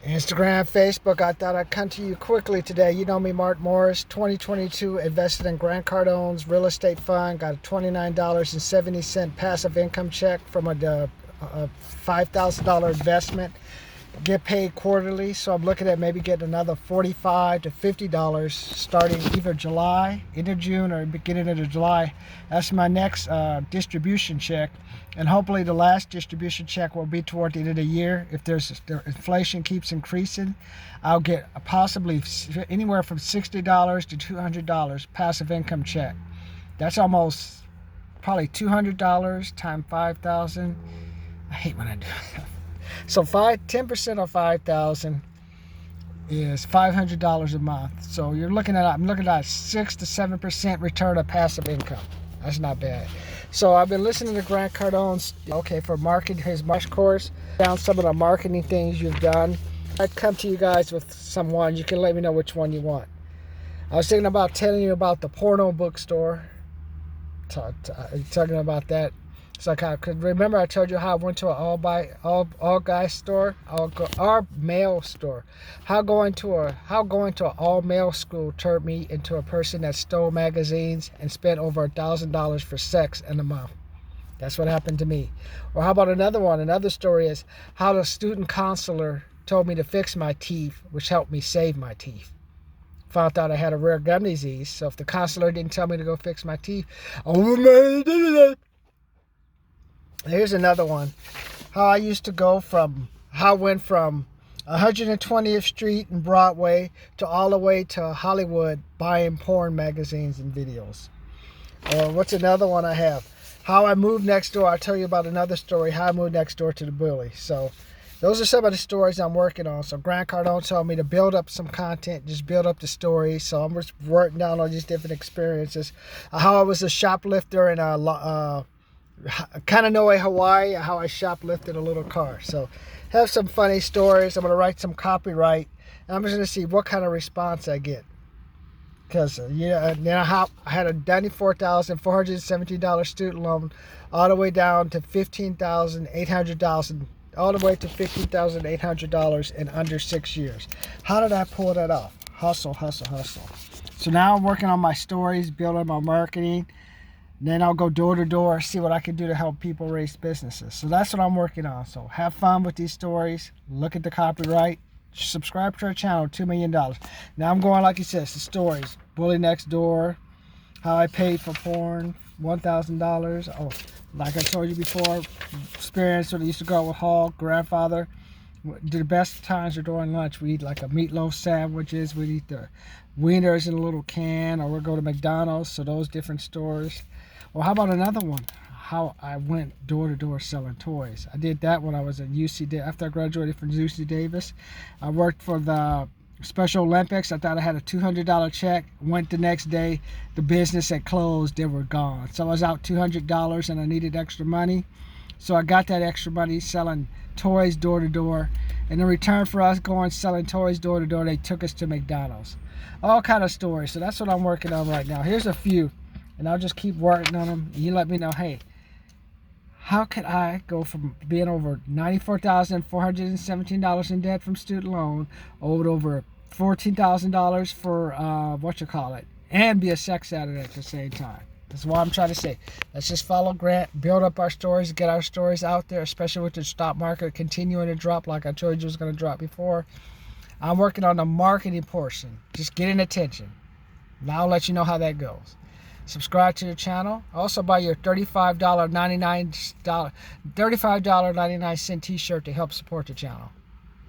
Instagram, Facebook. I thought I'd come to you quickly today. You know me, Mark Morris, 2022, invested in Grant Cardone's real estate fund. Got a $29.70 passive income check from a $5,000 investment. Get paid quarterly, so I'm looking at maybe getting another $45 to $50 starting either July, end of June, or beginning of July. That's my next distribution check, and hopefully the last distribution check will be toward the end of the year. If the inflation keeps increasing, I'll get possibly anywhere from $60 to $200 passive income check. That's almost probably $200 times 5,000. I hate when I do that. So 10% of 5,000 is $500 a month. So I'm looking at 6 to 7% return of passive income. That's not bad. So I've been listening to Grant Cardone's for marketing, his marketing course, down some of the marketing things you've done. I'd come to you guys with someone. You can let me know which one you want. I was thinking about telling you about the porno bookstore. Talking about that. So remember I told you how I went to an all guy store, all male store. How going to an all male school turned me into a person that stole magazines and spent over $1,000 for sex in a month. That's what happened to me. Or how about another one? Another story is how the student counselor told me to fix my teeth, which helped me save my teeth. Found out I had a rare gum disease, so if the counselor didn't tell me to go fix my teeth, here's another one. How I went from 120th Street and Broadway to all the way to Hollywood buying porn magazines and videos. What's another one I have? How I moved next door. I'll tell you about another story, how I moved next door to the bully. So those are some of the stories I'm working on. So Grant Cardone told me to build up some content, just build up the story. So I'm just working down all these different experiences. How I was a shoplifter in Kananoe, Hawaii, how I shoplifted a little car. So have some funny stories. I'm going to write some copyright. And I'm just going to see what kind of response I get. Because then I had a $94,417 student loan all the way down to $15,800, all the way to $15,800 in under 6 years. How did I pull that off? Hustle, hustle, hustle. So now I'm working on my stories, building my marketing. Then I'll go door to door, see what I can do to help people raise businesses. So that's what I'm working on. So have fun with these stories. Look at the copyright. Subscribe to our channel, $2 million. Now I'm going, like he says, the stories. Bully next door. How I paid for porn, $1,000. Oh, like I told you before, experience when I used to go out with Hall, grandfather. The best times are during lunch. We eat like a meatloaf sandwiches. We eat the wieners in a little can, or we'll go to McDonald's. So those different stores. Or how about another one? How I went door to door selling toys. I did that when I was at UC. After I graduated from UC Davis, I worked for the Special Olympics. I thought I had a $200 check. Went the next day. The business had closed. They were gone. So I was out $200 and I needed extra money. So I got that extra money selling toys door to door. And in return for us going selling toys door to door, they took us to McDonald's. All kind of stories. So that's what I'm working on right now. Here's a few. And I'll just keep working on them. And you let me know, hey, how could I go from being over $94,417 in debt from student loan over $14,000 for and be a sex addict at the same time? That's what I'm trying to say. Let's just follow Grant, build up our stories, get our stories out there, especially with the stock market continuing to drop like I told you it was going to drop before. I'm working on the marketing portion, just getting attention. Now I'll let you know how that goes. Subscribe to the channel. Also buy your $35.99 t-shirt to help support the channel.